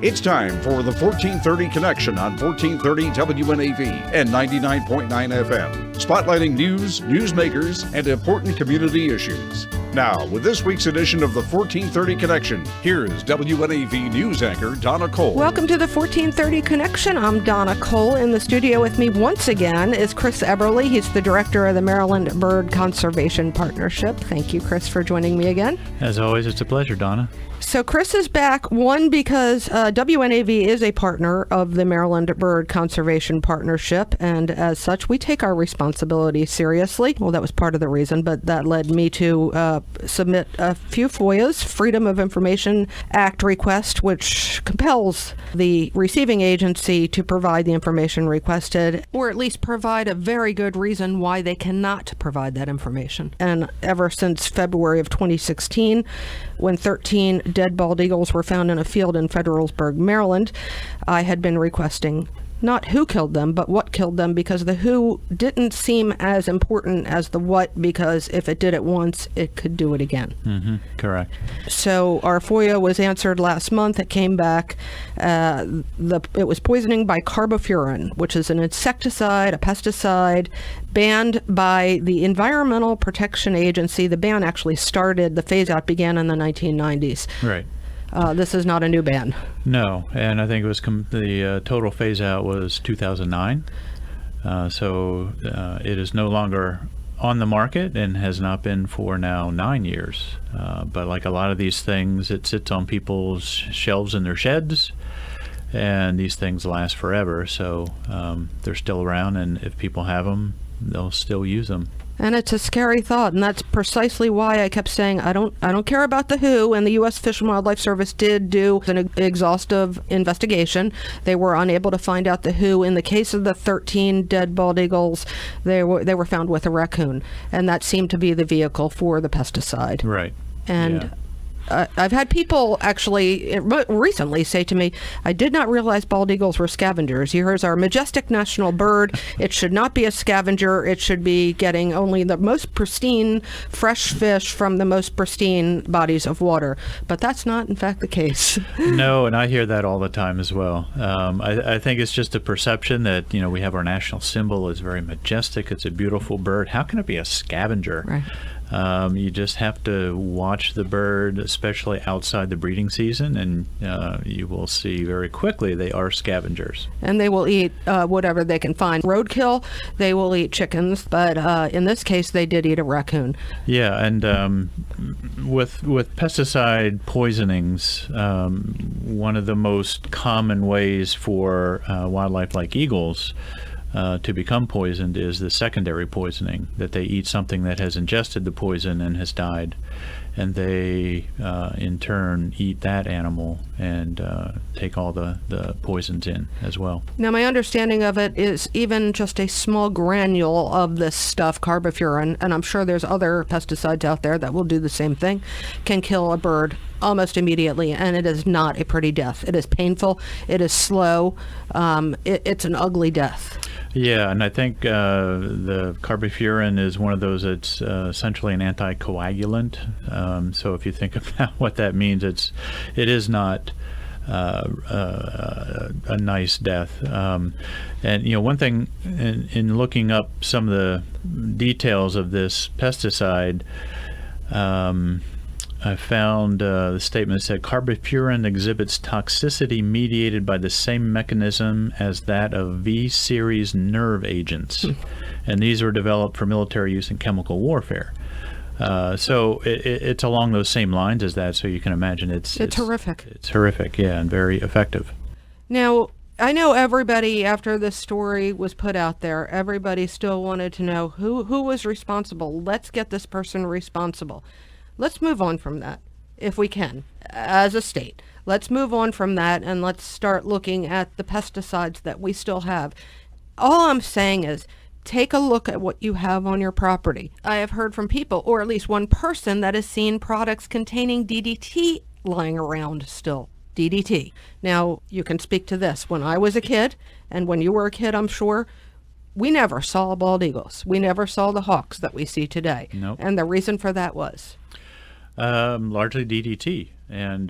It's time for the 1430 Connection on 1430 WNAV and 99.9 FM, spotlighting news, newsmakers, and important community issues. Now, with this week's edition of the 1430 Connection, here is WNAV news anchor Donna Cole. Welcome to the 1430 Connection. I'm Donna Cole. In the studio with me once again is Chris Eberly. He's the director of the Maryland Bird Conservation Partnership. Thank you, Chris, for joining me again. As always, it's a pleasure, Donna. So Chris is back, one, because WNAV is a partner of the Maryland Bird Conservation Partnership, and as such, we take our responsibility seriously. Well, that was part of the reason, but that led me to submit a few FOIAs, Freedom of Information Act request, which compels the receiving agency to provide the information requested, or at least provide a very good reason why they cannot provide that information. And ever since February of 2016, when 13 dead bald eagles were found in a field in Federalsburg, Maryland, I had been requesting not who killed them, but what killed them, because the who didn't seem as important as the what, because if it did it once, it could do it again. Mm-hmm. Correct. So our FOIA was answered last month. It came back. It was poisoning by carbofuran, which is an insecticide, a pesticide, banned by the Environmental Protection Agency. The ban actually started, the phase-out began in the 1990s. Right. This is not a new ban. No, and I think it was the total phase-out was 2009. So it is no longer on the market and has not been for now 9 years. But like a lot of these things, it sits on people's shelves in their sheds, and these things last forever. So they're still around, and if people have them, they'll still use them. And it's a scary thought, and that's precisely why I kept saying I don't care about the who. And the U.S. Fish and Wildlife Service did do an exhaustive investigation. They were unable to find out the who. In the case of the 13 dead bald eagles, they were found with a raccoon, and that seemed to be the vehicle for the pesticide. Right. And yeah. I've had people actually recently say to me, I did not realize bald eagles were scavengers. Here's our majestic national bird. It should not be a scavenger. It should be getting only the most pristine fresh fish from the most pristine bodies of water. But that's not, in fact, the case. No, and I hear that all the time as well. I think it's just a perception that, we have our national symbol. It's very majestic. It's a beautiful bird. How can it be a scavenger? Right. You just have to watch the bird, especially outside the breeding season, and you will see very quickly they are scavengers. And they will eat whatever they can find. Roadkill, they will eat chickens, but in this case, they did eat a raccoon. Yeah, and with pesticide poisonings, one of the most common ways for wildlife like eagles to become poisoned is the secondary poisoning, that they eat something that has ingested the poison and has died, and they in turn eat that animal and take all the poisons in as well. Now, my understanding of it is even just a small granule of this stuff, carbofuran, and I'm sure there's other pesticides out there that will do the same thing, can kill a bird almost immediately, and it is not a pretty death. It is painful. It is slow. It's an ugly death. Yeah, and I think the carbofuran is one of those that's essentially an anticoagulant. So if you think about what that means, it is not a nice death. And one thing in looking up some of the details of this pesticide, I found the statement that said carbofuran exhibits toxicity mediated by the same mechanism as that of V-series nerve agents, and these were developed for military use in chemical warfare. So it's along those same lines as that, so you can imagine it's horrific. It's horrific, yeah, and very effective. Now, I know everybody, after this story was put out there, everybody still wanted to know who was responsible. Let's get this person responsible. Let's move on from that, if we can, as a state. Let's move on from that, and let's start looking at the pesticides that we still have. All I'm saying is, take a look at what you have on your property. I have heard from people, or at least one person, that has seen products containing DDT lying around still. DDT. Now, you can speak to this. When I was a kid, and when you were a kid, I'm sure, we never saw bald eagles. We never saw the hawks that we see today. Nope. And the reason for that was? Largely DDT. And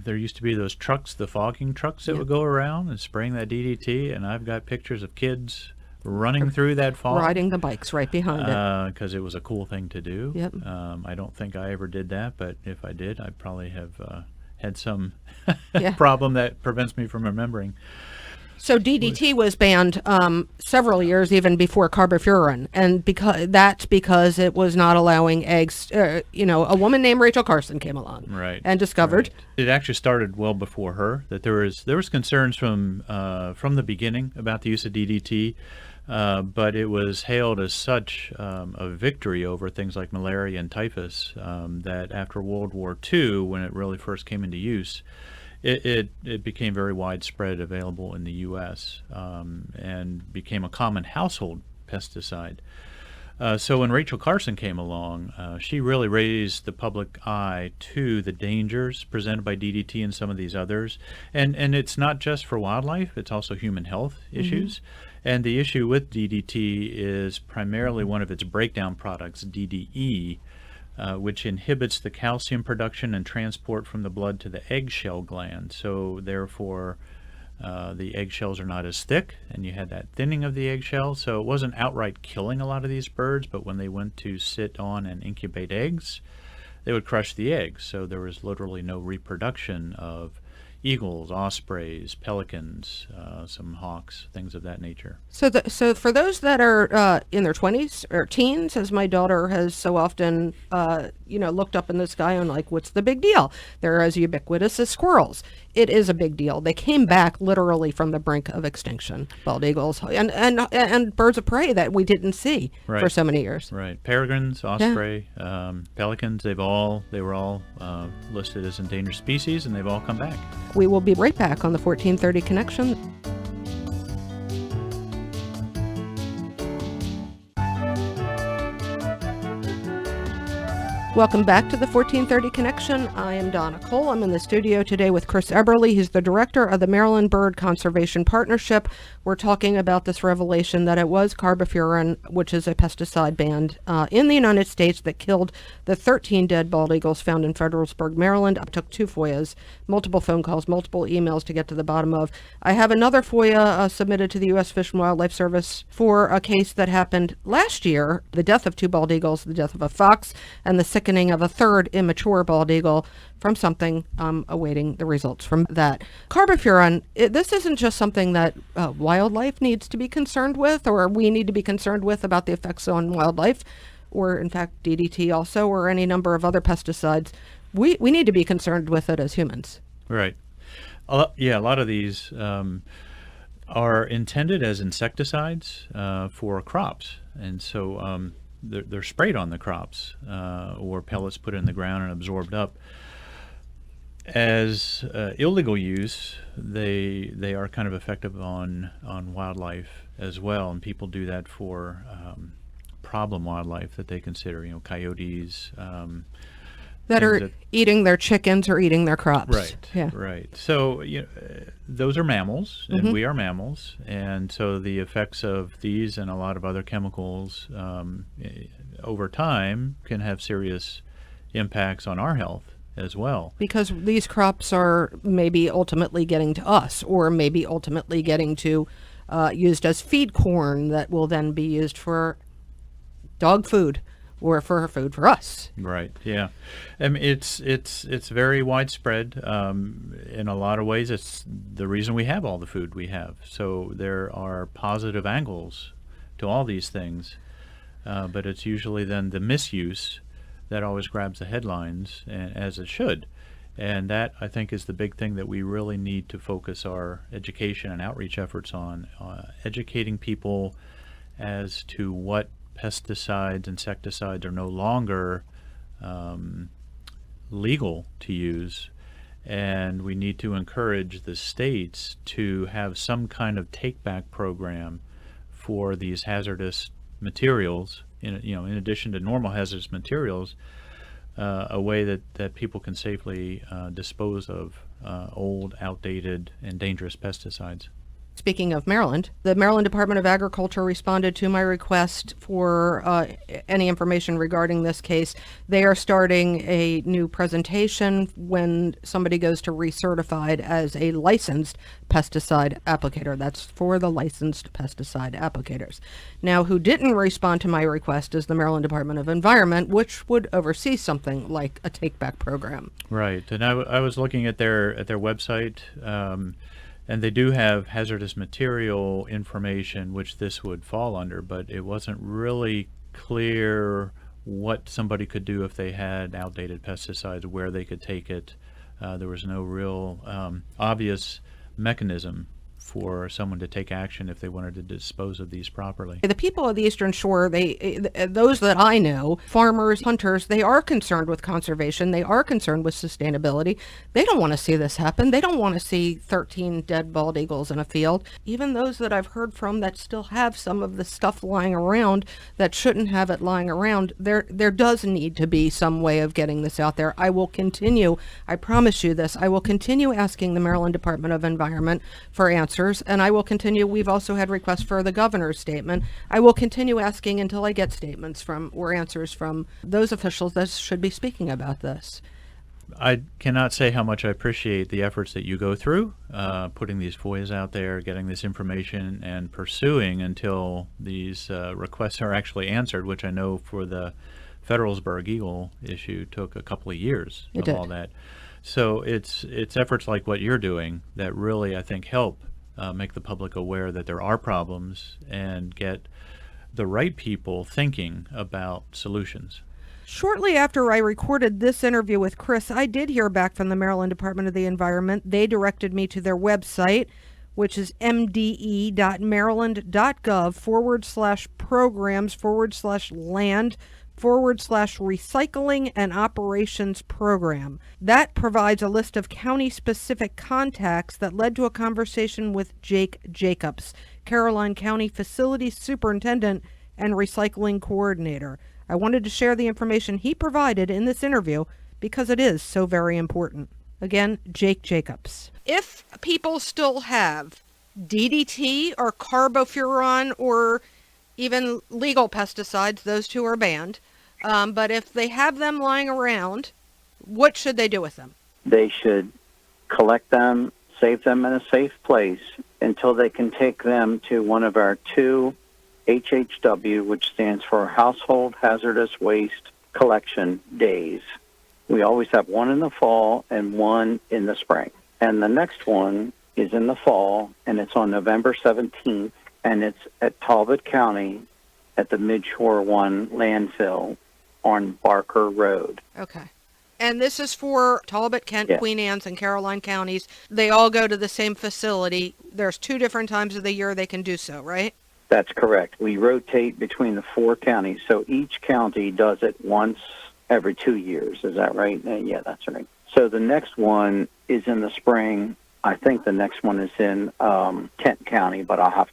there used to be those trucks, the fogging trucks that would go around and spraying that DDT, and I've got pictures of kids running through that fog. Riding the bikes right behind it. Because it was a cool thing to do. Yep. I don't think I ever did that, but if I did, I probably have had some Yeah. problem that prevents me from remembering. So DDT was banned several years even before carbofuran, and because it was not allowing eggs. A woman named Rachel Carson came along, Right. and discovered. It actually started well before her that there was concerns from the beginning about the use of DDT, but it was hailed as such a victory over things like malaria and typhus that after World War II, when it really first came into use, it became very widespread, available in the U.S. And became a common household pesticide. So when Rachel Carson came along, she really raised the public eye to the dangers presented by DDT and some of these others. And it's not just for wildlife, it's also human health issues. And the issue with DDT is primarily one of its breakdown products, DDE, which inhibits the calcium production and transport from the blood to the eggshell gland. So therefore, the eggshells are not as thick, and you had that thinning of the eggshell. So it wasn't outright killing a lot of these birds, but when they went to sit on and incubate eggs, they would crush the eggs. So there was literally no reproduction of eagles, ospreys, pelicans, some hawks, things of that nature. So for those that are in their 20s or teens, as my daughter has so often, looked up in the sky and like, what's the big deal? They're as ubiquitous as squirrels. It is a big deal. They came back literally from the brink of extinction, bald eagles and birds of prey that we didn't see for so many years. Right. Peregrines, osprey, pelicans, they were all listed as endangered species, and they've all come back. We will be right back on the 1430 Connection. Welcome back to the 1430 Connection. I am Donna Cole. I'm in the studio today with Chris Eberly. He's the director of the Maryland Bird Conservation Partnership. We're talking about this revelation that it was carbofuran, which is a pesticide banned in the United States, that killed the 13 dead bald eagles found in Fredericksburg, Maryland. It took 2 FOIAs, multiple phone calls, multiple emails to get to the bottom of. I have another FOIA submitted to the U.S. Fish and Wildlife Service for a case that happened last year, the death of 2 bald eagles, the death of a fox, and the sickening of a 3rd immature bald eagle from something. Awaiting the results from that. Carbofuran, this isn't just something that wildlife needs to be concerned with, or we need to be concerned with about the effects on wildlife, or in fact DDT also, or any number of other pesticides. We need to be concerned with it as humans. Right. A lot of these are intended as insecticides for crops, and so they're sprayed on the crops or pellets put in the ground and absorbed up. As illegal use, they are kind of effective on wildlife as well, and people do that for problem wildlife that they consider, coyotes. That are eating their chickens or eating their crops. Right. Yeah. Right. So those are mammals, and we are mammals, and so the effects of these and a lot of other chemicals over time can have serious impacts on our health as well. Because these crops are maybe ultimately getting to us, or maybe ultimately getting to used as feed corn that will then be used for dog food or for food for us. Right. Yeah. I mean, it's very widespread. In a lot of ways, it's the reason we have all the food we have. So there are positive angles to all these things, but it's usually then the misuse that always grabs the headlines, as it should. And that, I think, is the big thing that we really need to focus our education and outreach efforts on, educating people as to what pesticides, insecticides are no longer legal to use, and we need to encourage the states to have some kind of take-back program for these hazardous materials, in addition to normal hazardous materials, a way that people can safely dispose of old, outdated, and dangerous pesticides. Speaking of Maryland, the Maryland Department of Agriculture responded to my request for any information regarding this case. They are starting a new presentation when somebody goes to recertified as a licensed pesticide applicator. That's for the licensed pesticide applicators. Now, who didn't respond to my request is the Maryland Department of Environment, which would oversee something like a take-back program. Right, and I was looking at their website. And they do have hazardous material information, which this would fall under, but it wasn't really clear what somebody could do if they had outdated pesticides, where they could take it. There was no real obvious mechanism for someone to take action if they wanted to dispose of these properly. The people of the Eastern Shore, those that I know, farmers, hunters, they are concerned with conservation. They are concerned with sustainability. They don't want to see this happen. They don't want to see 13 dead bald eagles in a field. Even those that I've heard from that still have some of the stuff lying around that shouldn't have it lying around, there does need to be some way of getting this out there. I will continue, I promise you this, I will continue asking the Maryland Department of Environment for answers. And I will continue. We've also had requests for the governor's statement. I will continue asking until I get statements from or answers from those officials that should be speaking about this. I cannot say how much I appreciate the efforts that you go through, putting these FOIAs out there, getting this information, and pursuing until these requests are actually answered, which I know for the Federalsburg Eagle issue took a couple of years of all that. So it's efforts like what you're doing that really, I think, help make the public aware that there are problems and get the right people thinking about solutions. Shortly after I recorded this interview with Chris, I did hear back from the Maryland Department of the Environment. They directed me to their website, which is mde.maryland.gov/programs/land/recycling and operations program. That provides a list of county-specific contacts that led to a conversation with Jake Jacobs, Caroline County Facilities Superintendent and Recycling Coordinator. I wanted to share the information he provided in this interview because it is so very important. Again, Jake Jacobs. If people still have DDT or carbofuran or even legal pesticides, those two are banned. But if they have them lying around, what should they do with them? They should collect them, save them in a safe place until they can take them to one of our 2 HHW, which stands for Household Hazardous Waste Collection Days. We always have one in the fall and one in the spring. And the next one is in the fall, and it's on November 17th, and it's at Talbot County at the Midshore 1 landfill on Barker Road. Okay. And this is for Talbot, Kent, Yes. Queen Anne's, and Caroline counties. They all go to the same facility. There's 2 different times of the year they can do so, right? That's correct. We rotate between the 4 counties, so each county does it once every 2 years. Is that right? Yeah, that's right. So the next one is in the spring. I think the next one is in Kent County, but I'll have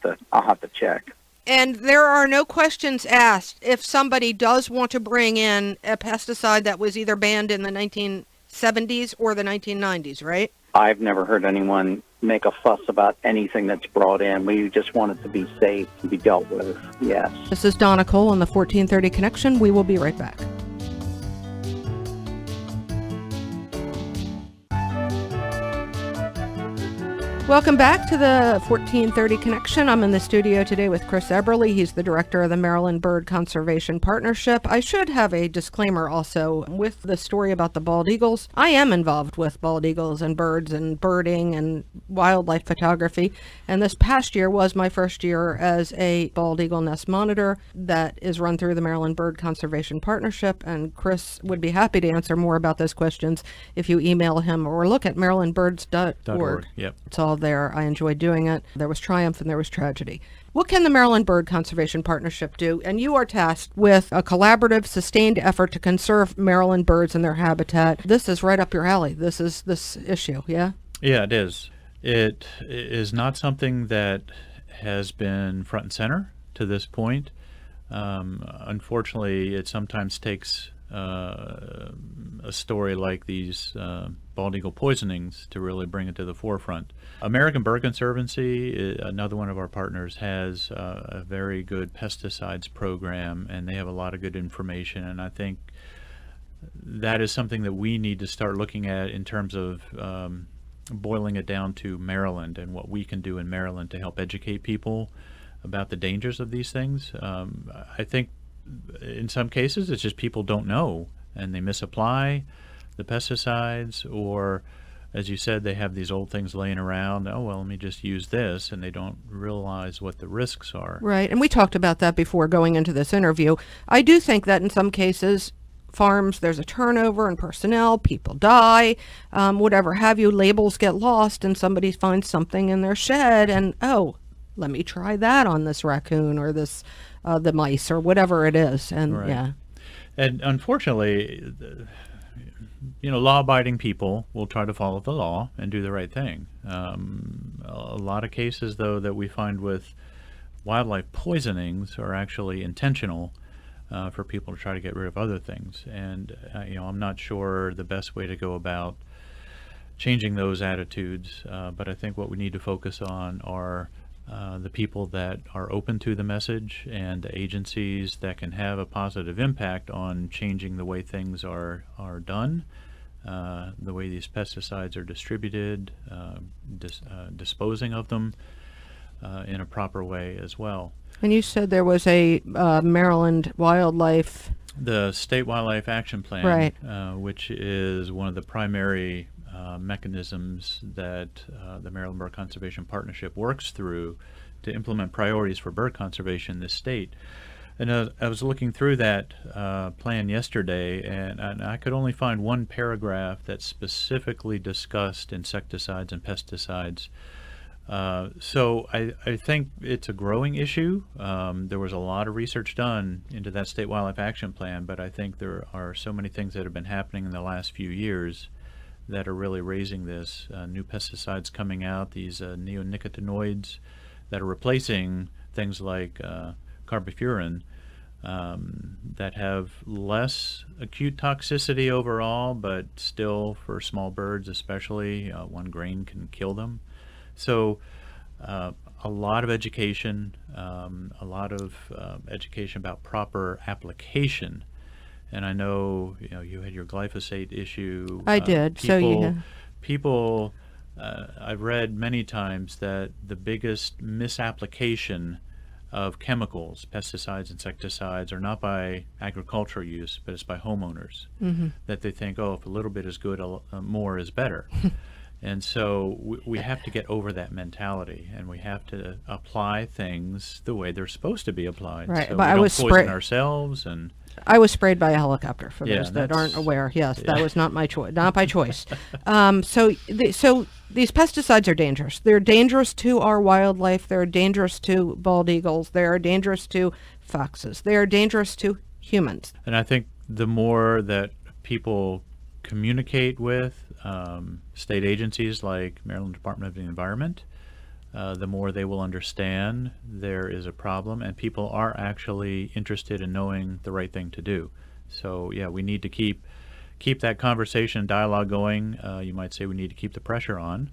to check. And there are no questions asked if somebody does want to bring in a pesticide that was either banned in the 1970s or the 1990s, right? I've never heard anyone make a fuss about anything that's brought in. We just want it to be safe to be dealt with. Yes. This is Donna Cole on the 1430 Connection. We will be right back. Welcome back to the 1430 Connection. I'm in the studio today with Chris Eberly. He's the director of the Maryland Bird Conservation Partnership. I should have a disclaimer also with the story about the bald eagles. I am involved with bald eagles and birds and birding and wildlife photography. And this past year was my first year as a bald eagle nest monitor that is run through the Maryland Bird Conservation Partnership. And Chris would be happy to answer more about those questions if you email him or look at marylandbirds.org. Yep. It's all there. I enjoyed doing it. There was triumph and there was tragedy. What can the Maryland Bird Conservation Partnership do? And you are tasked with a collaborative, sustained effort to conserve Maryland birds and their habitat. This is right up your alley. This is this issue, yeah? Yeah, it is. It is not something that has been front and center to this point. Unfortunately, it sometimes takes a story like these bald eagle poisonings to really bring it to the forefront. American Bird Conservancy, another one of our partners, has a very good pesticides program, and they have a lot of good information, and I think that is something that we need to start looking at in terms of boiling it down to Maryland and what we can do in Maryland to help educate people about the dangers of these things. I think in some cases it's just people don't know and they misapply the pesticides, or as you said, they have these old things laying around. Oh, well, let me just use this, and they don't realize what the risks are. Right, and we talked about that before going into this interview. I do think that in some cases, farms, there's a turnover in personnel, people die, whatever have you, labels get lost, and somebody finds something in their shed, and oh, let me try that on this raccoon or this the mice or whatever it is, and Right. yeah. And unfortunately, law-abiding people will try to follow the law and do the right thing. A lot of cases, though, that we find with wildlife poisonings are actually intentional for people to try to get rid of other things. And, I'm not sure the best way to go about changing those attitudes, but I think what we need to focus on are the people that are open to the message and the agencies that can have a positive impact on changing the way things are done, the way these pesticides are distributed, disposing of them in a proper way as well. And you said there was a Maryland wildlife... The State Wildlife Action Plan, Right. Which is one of the primary mechanisms that the Maryland Bird Conservation Partnership works through to implement priorities for bird conservation in this state. And I was looking through that plan yesterday, and I could only find one paragraph that specifically discussed insecticides and pesticides. So I think it's a growing issue. There was a lot of research done into that State Wildlife Action Plan, but I think there are so many things that have been happening in the last few years that are really raising this. New pesticides coming out, these neonicotinoids that are replacing things like carbofuran, that have less acute toxicity overall, but still for small birds especially, 1 grain can kill them. So a lot of education, education about proper application. And I know you had your glyphosate issue. I did. People, I've read many times that the biggest misapplication of chemicals, pesticides, insecticides, are not by agricultural use, but it's by homeowners. Mm-hmm. That they think, if a little bit is good, more is better. And so we have to get over that mentality, and we have to apply things the way they're supposed to be applied. Right, So but we don't poison ourselves. And I was sprayed by a helicopter, for Yeah, those that aren't that's- aware. Yes, yeah. that was not my choice, not by choice. So these pesticides are dangerous. They're dangerous to our wildlife. They're dangerous to bald eagles. They are dangerous to foxes. They are dangerous to humans. And I think the more that people communicate with state agencies like Maryland Department of the Environment, the more they will understand there is a problem, and people are actually interested in knowing the right thing to do. So yeah, we need to keep that conversation, dialogue going. You might say we need to keep the pressure on,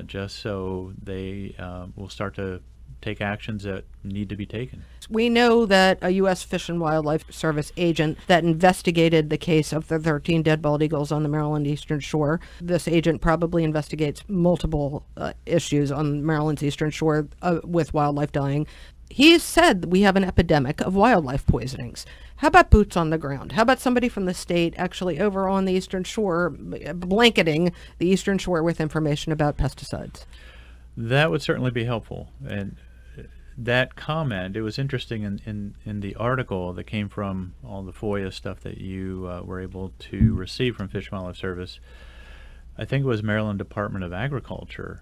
just so they will start to take actions that need to be taken. We know that a U.S. Fish and Wildlife Service agent that investigated the case of the 13 dead bald eagles on the Maryland Eastern Shore. This agent probably investigates multiple issues on Maryland's Eastern Shore with wildlife dying. He said we have an epidemic of wildlife poisonings. How about boots on the ground? How about somebody from the state actually over on the Eastern Shore blanketing the Eastern Shore with information about pesticides? That would certainly be helpful. And that comment, it was interesting in the article that came from all the FOIA stuff that you were able to receive from Fish and Wildlife Service. I think it was Maryland Department of Agriculture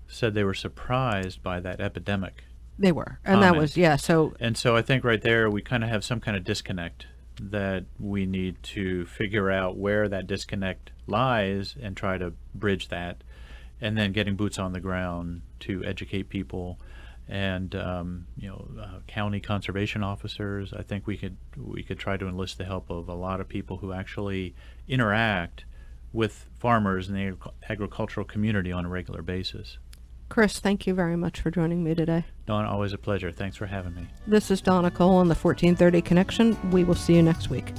said they were surprised by that epidemic. They were. And that was, yeah, so... And so I think right there we kind of have some kind of disconnect that we need to figure out where that disconnect lies and try to bridge that, and then getting boots on the ground to educate people. And county conservation officers. I think we could try to enlist the help of a lot of people who actually interact with farmers and the agricultural community on a regular basis. Chris, thank you very much for joining me today. Donna, always a pleasure. Thanks for having me. This is Donna Cole on the 1430 Connection. We will see you next week.